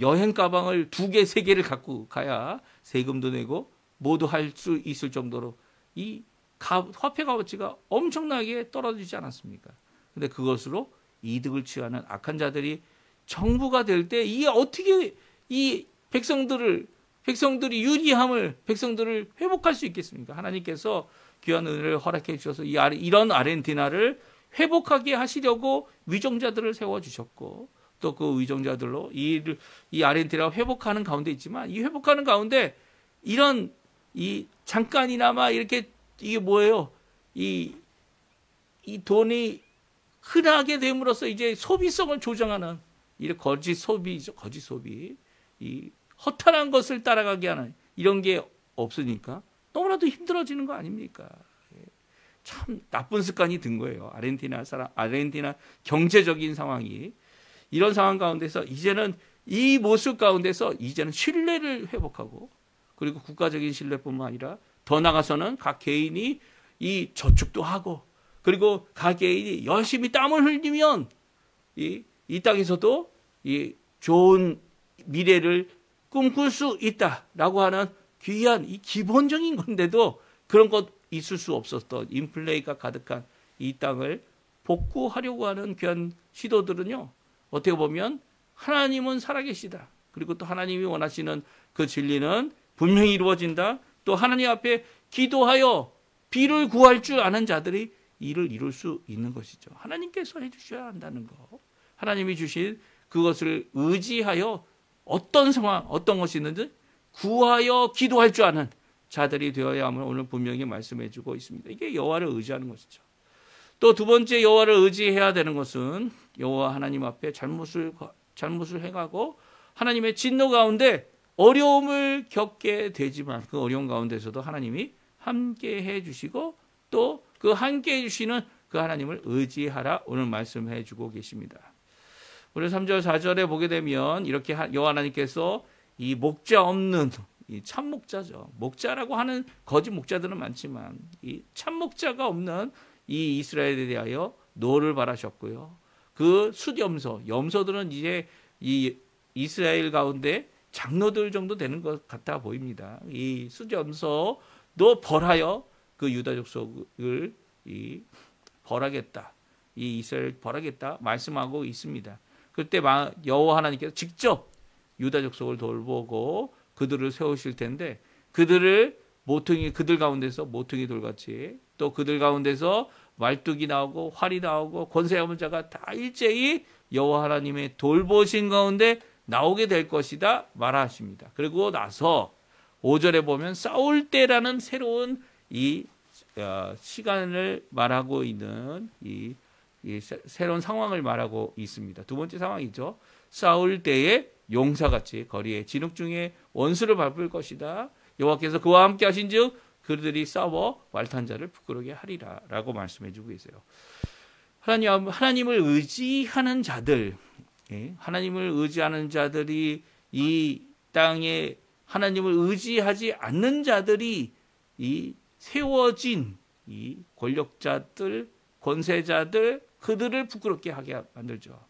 여행 가방을 2개, 3개를 갖고 가야 세금도 내고 모두 할 수 있을 정도로 이 화폐 가치가 엄청나게 떨어지지 않았습니까? 근데 그것으로 이득을 취하는 악한 자들이 정부가 될 때 이게 어떻게 이 백성들이 유리함을 백성들을 회복할 수 있겠습니까? 하나님께서 귀한 은혜를 허락해 주셔서 이런 아르헨티나를 회복하게 하시려고 위정자들을 세워주셨고 또 그 위정자들로 이 아르헨티나가 회복하는 가운데 있지만 이 회복하는 가운데 이런 이 잠깐이나마 이렇게 이게 뭐예요? 이 돈이 흔하게 됨으로써 이제 소비성을 조정하는 이런 거짓 소비죠. 거짓 소비. 이 허탄한 것을 따라가게 하는 이런 게 없으니까 너무나도 힘들어지는 거 아닙니까? 참 나쁜 습관이 든 거예요. 아르헨티나 경제적인 상황이 이런 상황 가운데서 이제는 이 모습 가운데서 이제는 신뢰를 회복하고 그리고 국가적인 신뢰뿐만 아니라 더 나아가서는 각 개인이 이 저축도 하고 그리고 각 개인이 열심히 땀을 흘리면 이 땅에서도 이 좋은 미래를 꿈꿀 수 있다라고 하는 귀한 이 기본적인 건데도 그런 것 있을 수 없었던 인플레이가 가득한 이 땅을 복구하려고 하는 귀한 시도들은요. 어떻게 보면 하나님은 살아계시다. 그리고 또 하나님이 원하시는 그 진리는 분명히 이루어진다. 또 하나님 앞에 기도하여 비를 구할 줄 아는 자들이 이를 이룰 수 있는 것이죠. 하나님께서 해주셔야 한다는 거. 하나님이 주신 그것을 의지하여 어떤 상황, 어떤 것이 있는지 구하여 기도할 줄 아는 자들이 되어야 함을 오늘 분명히 말씀해 주고 있습니다. 이게 여호와를 의지하는 것이죠. 또 두 번째 여호와를 의지해야 되는 것은 여호와 하나님 앞에 잘못을 행하고 하나님의 진노 가운데 어려움을 겪게 되지만 그 어려움 가운데서도 하나님이 함께해 주시고 또 그 함께해 주시는 그 하나님을 의지하라 오늘 말씀해 주고 계십니다. 오늘 3절 4절에 보게 되면 이렇게 여호와 하나님께서 이 목자 없는 이 참목자죠. 목자라고 하는 거짓 목자들은 많지만 이 참목자가 없는 이 이스라엘에 대하여 노를 바라셨고요. 그 염소들은 이제 이 이스라엘 가운데 장로들 정도 되는 것 같아 보입니다. 이 숫염소도 벌하여 그 유다 족속을 벌하겠다. 이 이스라엘 벌하겠다 말씀하고 있습니다. 그때 여호와 하나님께서 직접 유다 족속을 돌보고 그들을 세우실 텐데 그들 가운데서 모퉁이 돌같이 또 그들 가운데서 말뚝이 나오고 활이 나오고 권세 잡은 자가 다 일제히 여호와 하나님의 돌보신 가운데 나오게 될 것이다 말하십니다. 그리고 나서 5절에 보면 싸울 때라는 새로운 이 시간을 말하고 있는 이 새로운 상황을 말하고 있습니다. 두 번째 상황이죠. 싸울 때에 용사같이 거리에 진흙 중에 원수를 밟을 것이다. 여호와께서 그와 함께 하신즉 그들이 싸워 말탄 자를 부끄러게 하리라 라고 말씀해주고 계세요. 하나님을 의지하는 자들, 하나님을 의지하는 자들이 이 땅에 하나님을 의지하지 않는 자들이 이 세워진 이 권력자들, 권세자들, 그들을 부끄럽게 하게 만들죠.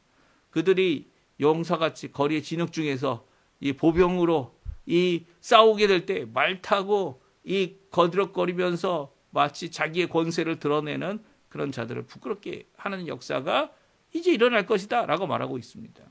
그들이 용사같이 거리의 진흙 중에서 이 보병으로 이 싸우게 될 때 말 타고 이 거드럭거리면서 마치 자기의 권세를 드러내는 그런 자들을 부끄럽게 하는 역사가 이제 일어날 것이다 라고 말하고 있습니다.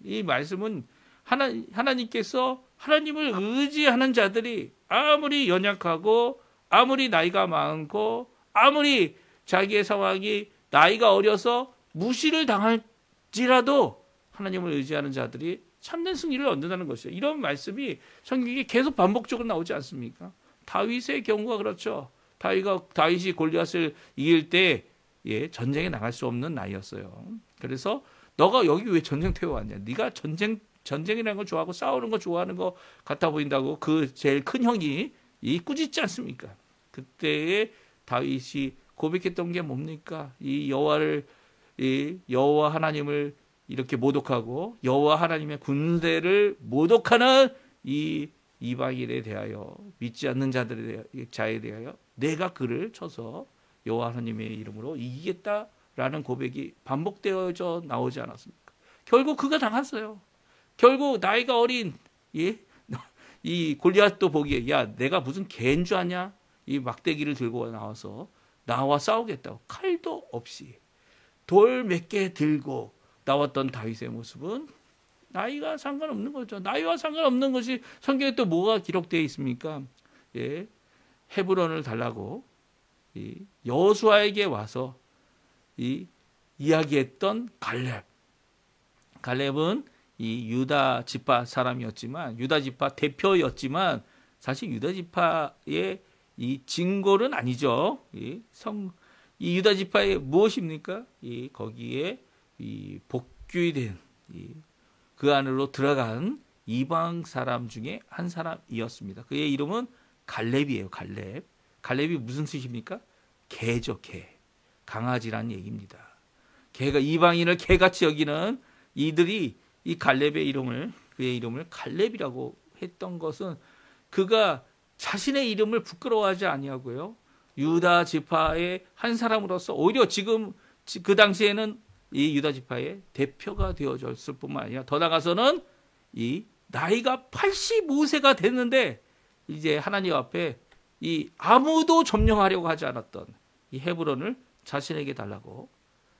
이 말씀은 하나님께서 하나님을 의지하는 자들이 아무리 연약하고 아무리 나이가 많고 아무리 자기의 상황이 나이가 어려서 무시를 당할지라도 하나님을 의지하는 자들이 참된 승리를 얻는다는 것이죠. 이런 말씀이 성경에 계속 반복적으로 나오지 않습니까? 다윗의 경우가 그렇죠. 다윗이 골리앗을 이길 때 전쟁에 나갈 수 없는 나이였어요. 그래서 너가 여기 왜 전쟁 태워왔냐? 네가 전쟁이라는 걸 좋아하고 싸우는 거 좋아하는 거 같아 보인다고 그 제일 큰 형이 꾸짖지 않습니까? 그때에 다윗이 고백했던 게 뭡니까? 여호와 하나님을 이렇게 모독하고 여호와 하나님의 군대를 모독하는 이 이방인에 대하여 믿지 않는 자에 대하여 내가 그를 쳐서 여호와 하나님의 이름으로 이기겠다라는 고백이 반복되어져 나오지 않았습니까? 결국 그가 당했어요. 결국 나이가 어린 이 골리앗도 보기에 야 내가 무슨 개인 줄 아냐? 이 막대기를 들고 나와서 나와 싸우겠다고 칼도 없이 돌 몇 개 들고 나왔던 다윗의 모습은 나이가 상관없는 거죠. 나이와 상관없는 것이 성경에 또 뭐가 기록되어 있습니까? 헤브론을 달라고 여호수아에게 와서 이야기했던 갈렙은 이 유다 지파 사람이었지만 유다 지파 대표였지만 사실 유다 지파의 이 진골은 아니죠. 이 유다 지파의 무엇입니까? 거기에 복귀된 그 안으로 들어간 이방 사람 중에 한 사람이었습니다. 그의 이름은 갈렙이에요. 갈렙이 무슨 뜻입니까? 개죠. 개. 강아지란 얘기입니다. 개가 이방인을 개같이 여기는 이들이 이 그의 이름을 갈렙이라고 했던 것은 그가 자신의 이름을 부끄러워하지 아니하고요. 유다 지파의 한 사람으로서 오히려 지금 그 당시에는 이 유다 지파의 대표가 되어졌을 뿐만 아니라 더 나아가서는 이 나이가 85세가 됐는데 이제 하나님 앞에 아무도 점령하려고 하지 않았던 이 헤브론을 자신에게 달라고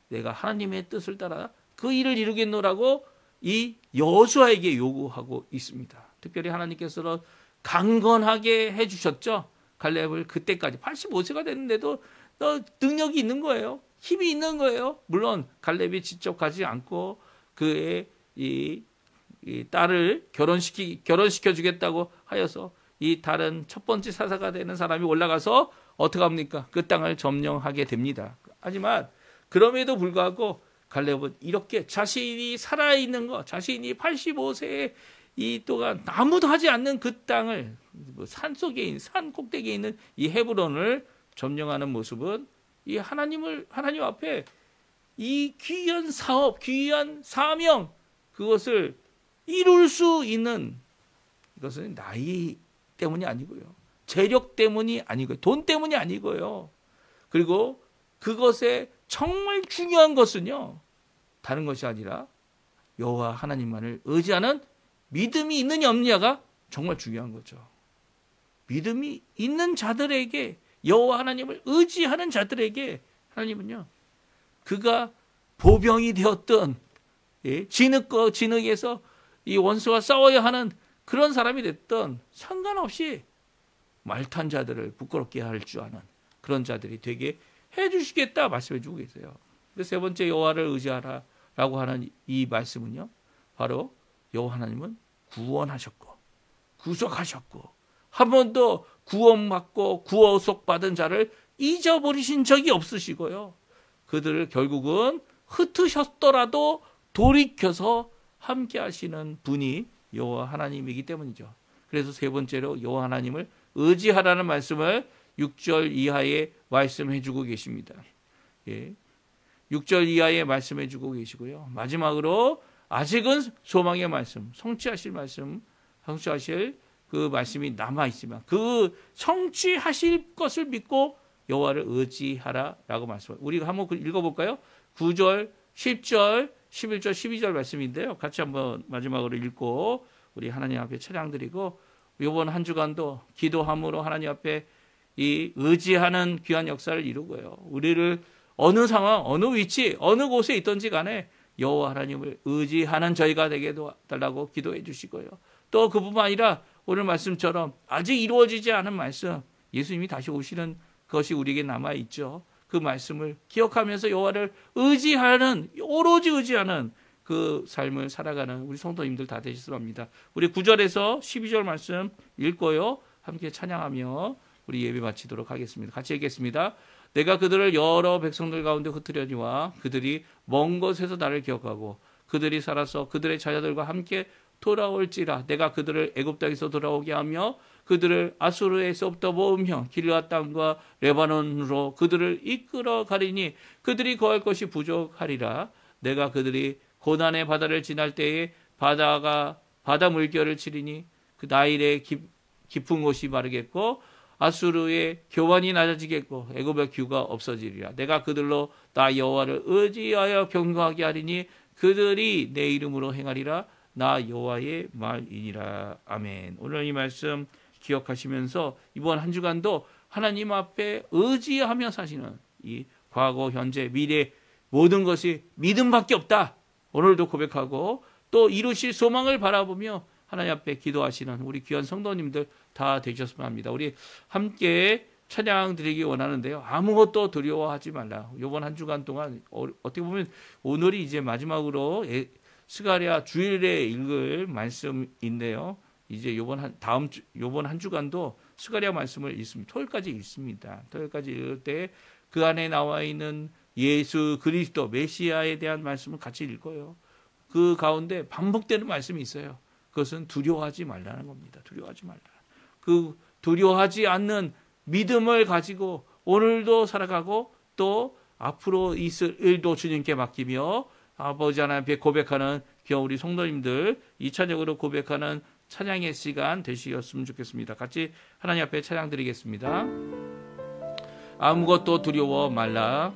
내가 하나님의 뜻을 따라 그 일을 이루겠노라고 이 여호수아에게 요구하고 있습니다. 특별히 하나님께서는 강건하게 해주셨죠. 갈렙을 그때까지 85세가 됐는데도 능력이 있는 거예요. 힘이 있는 거예요. 물론 갈렙이 직접 가지 않고 그의 이 딸을 결혼시켜 주겠다고 하여서 이 다른 첫 번째 사사가 되는 사람이 올라가서 어떻게 합니까? 그 땅을 점령하게 됩니다. 하지만 그럼에도 불구하고 갈렙은 이렇게 자신이 살아있는 것, 자신이 85세에 또한 아무도 하지 않는 그 땅을 산 꼭대기에 있는 이 헤브론을 점령하는 모습은 이 하나님 앞에 이 귀한 사업, 귀한 사명 그것을 이룰 수 있는 이것은 나이 때문이 아니고요. 재력 때문이 아니고요. 돈 때문이 아니고요. 그리고 그것에 정말 중요한 것은요. 다른 것이 아니라 여호와 하나님만을 의지하는 믿음이 있느냐 없느냐가 정말 중요한 거죠. 믿음이 있는 자들에게 여호와 하나님을 의지하는 자들에게 하나님은요. 그가 보병이 되었던 진흙에서 이 원수와 싸워야 하는 그런 사람이 됐던 상관없이 말탄 자들을 부끄럽게 할 줄 아는 그런 자들이 되게 해주시겠다 말씀해 주고 계세요. 세 번째 여호와를 의지하라라고 하는 이 말씀은요. 바로 여호와 하나님은 구원하셨고 구속하셨고 한 번도 구원받고 구속받은 자를 잊어버리신 적이 없으시고요. 그들을 결국은 흩으셨더라도 돌이켜서 함께 하시는 분이 여호와 하나님이기 때문이죠. 그래서 세 번째로 여호와 하나님을 의지하라는 말씀을 6절 이하에 말씀해 주고 계십니다. 예. 6절 이하에 말씀해 주고 계시고요. 마지막으로 아직은 소망의 말씀, 성취하실 말씀, 성취하실 그 말씀이 남아 있지만 그 성취하실 것을 믿고 여호와를 의지하라라고 말씀합니다. 우리가 한번 읽어볼까요? 9절, 10절, 11절, 12절 말씀인데요. 같이 한번 마지막으로 읽고 우리 하나님 앞에 찬양드리고 이번 한 주간도 기도함으로 하나님 앞에 이 의지하는 귀한 역사를 이루고요. 우리를 어느 상황, 어느 위치, 어느 곳에 있든지 간에 여호와 하나님을 의지하는 저희가 되게 달라고 기도해 주시고요. 또 그뿐만 아니라 오늘 말씀처럼 아직 이루어지지 않은 말씀, 예수님이 다시 오시는 것이 우리에게 남아있죠. 그 말씀을 기억하면서 여호와를 의지하는, 오로지 의지하는 그 삶을 살아가는 우리 성도님들 다 되셨으면 합니다. 우리 9절에서 12절 말씀 읽고요. 함께 찬양하며 우리 예배 마치도록 하겠습니다. 같이 읽겠습니다. 내가 그들을 여러 백성들 가운데 흩으려니와 그들이 먼 곳에서 나를 기억하고 그들이 살아서 그들의 자녀들과 함께 돌아올지라. 내가 그들을 애굽 땅에서 돌아오게 하며 그들을 아수르에서부터 모으며 길앗 땅과 레바논으로 그들을 이끌어 가리니 그들이 거할 것이 부족하리라. 내가 그들이 고난의 바다를 지날 때에 바다 물결을 치리니 그 나일의 깊은 곳이 마르겠고 아수르의 교만이 낮아지겠고 애굽의 규가 없어지리라. 내가 그들로 나 여호와를 의지하여 경거하게 하리니 그들이 내 이름으로 행하리라. 나 여호와의 말이니라. 아멘. 오늘 이 말씀 기억하시면서 이번 한 주간도 하나님 앞에 의지하며 사시는 이 과거, 현재, 미래 모든 것이 믿음밖에 없다. 오늘도 고백하고 또 이루실 소망을 바라보며 하나님 앞에 기도하시는 우리 귀한 성도님들 다 되셨으면 합니다. 우리 함께 찬양 드리기 원하는데요. 아무것도 두려워하지 말라. 이번 한 주간 동안 어떻게 보면 오늘이 이제 마지막으로 스가랴 주일에 읽을 말씀인데요. 이제 요번 한 주간도 스가랴 말씀을 읽습니다. 토요일까지 읽습니다. 토요일까지 읽을 때 그 안에 나와 있는 예수 그리스도 메시아에 대한 말씀을 같이 읽어요. 그 가운데 반복되는 말씀이 있어요. 그것은 두려워하지 말라는 겁니다. 두려워하지 말라. 그 두려워하지 않는 믿음을 가지고 오늘도 살아가고 또 앞으로 있을 일도 주님께 맡기며 아버지 하나님 앞에 고백하는 귀한 우리 성도님들 2차적으로 고백하는 찬양의 시간 되시었으면 좋겠습니다. 같이 하나님 앞에 찬양 드리겠습니다. 아무것도 두려워 말라.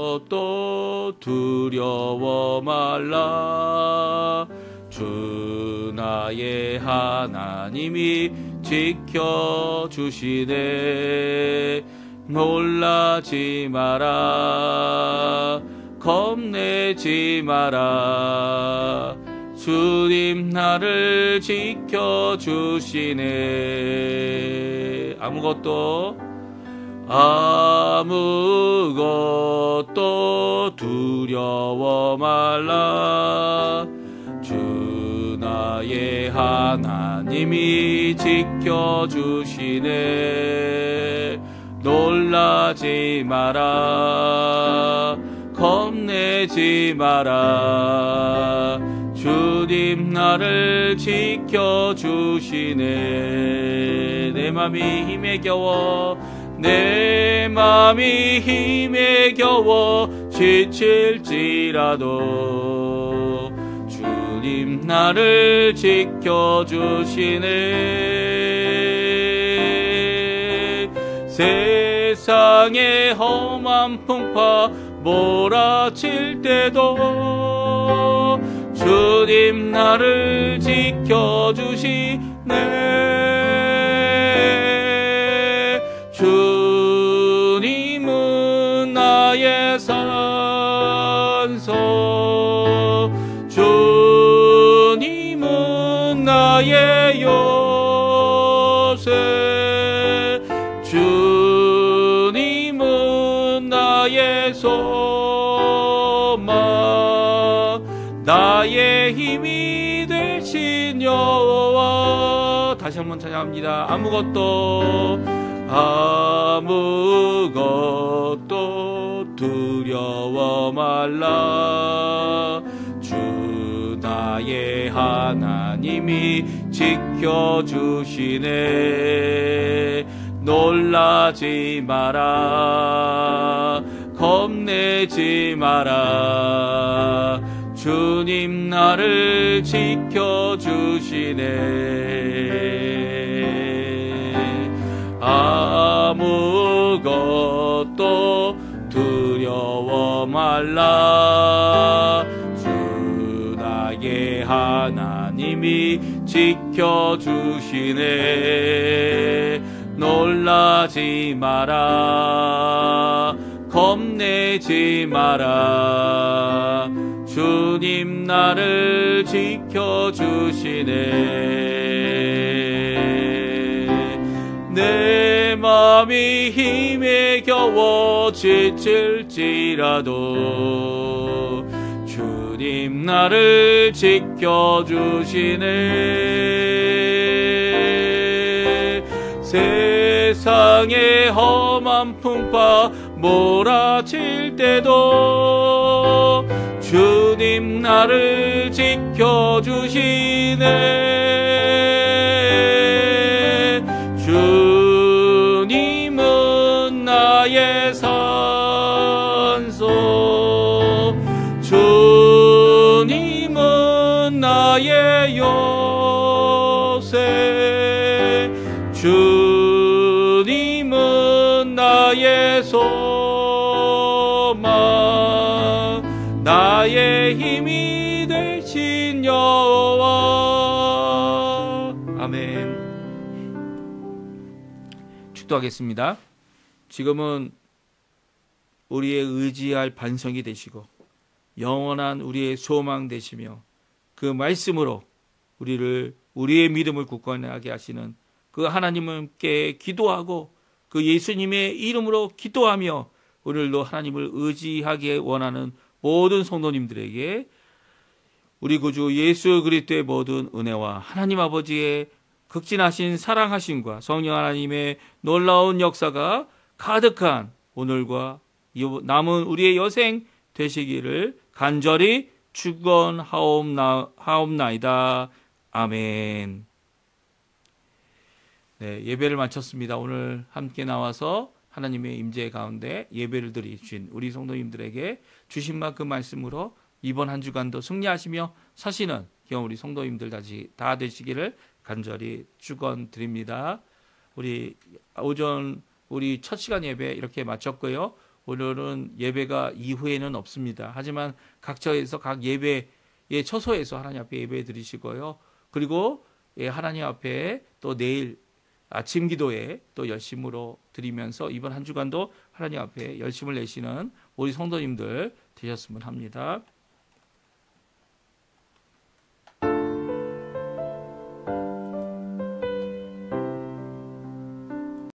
아무것도 두려워 말라. 주 나의 하나님이 지켜주시네. 놀라지 마라. 겁내지 마라. 주님 나를 지켜주시네. 아무것도 두려워 말라. 주 나의 하나님이 지켜주시네. 놀라지 마라. 겁내지 마라. 주님 나를 지켜주시네. 내 맘이 힘에 겨워 내 맘이 힘에 겨워 지칠지라도 주님 나를 지켜주시네. 세상의 험한 풍파 몰아칠 때도 주님 나를 지켜주시네. 주님은 나의 산소. 주님은 나의 요새. 주님은 나의 소망. 나의 힘이 되신 여호와. 다시 한번 찬양합니다. 아무것도 두려워 말라. 주 나의 하나님이 지켜주시네. 놀라지 마라. 겁내지 마라. 주님 나를 지켜주시네. 아무것도 두려워 말라. 주 나의 하나님이 지켜주시네. 놀라지 마라. 겁내지 마라. 주님 나를 지켜주시네. 내 마음이 힘에 겨워 지칠지라도 주님 나를 지켜주시네. 세상의 험한 풍파 몰아칠 때도 주님 나를 지켜주시네. 주님은 나의 산소. 주님은 나의 요새. 주님은 나의 소망. 나의 힘이 되신 여호와. 아멘. 축도하겠습니다. 지금은 우리의 의지할 반석이 되시고 영원한 우리의 소망 되시며 그 말씀으로 우리의 믿음을 굳건하게 하시는 그 하나님께 기도하고 그 예수님의 이름으로 기도하며 오늘도 하나님을 의지하게 원하는 모든 성도님들에게 우리 구주 예수 그리스도의 모든 은혜와 하나님 아버지의 극진하신 사랑하심과 성령 하나님의 놀라운 역사가 가득한 오늘과 남은 우리의 여생 되시기를 간절히 축원하옵나이다. 아멘. 네, 예배를 마쳤습니다. 오늘 함께 나와서 하나님의 임재 가운데 예배를 드리신 우리 성도님들에게 주신 만큼 말씀으로 이번 한 주간도 승리하시며 사시는 우리 성도님들 다 되시기를 간절히 축원드립니다. 우리 오전 우리 첫 시간 예배 이렇게 마쳤고요. 오늘은 예배가 이후에는 없습니다. 하지만 각처에서 각 예배의 처소에서 하나님 앞에 예배 드리시고요. 그리고 하나님 앞에 또 내일 아침 기도에 또 열심으로 드리면서 이번 한 주간도 하나님 앞에 열심을 내시는 우리 성도님들 되셨으면 합니다.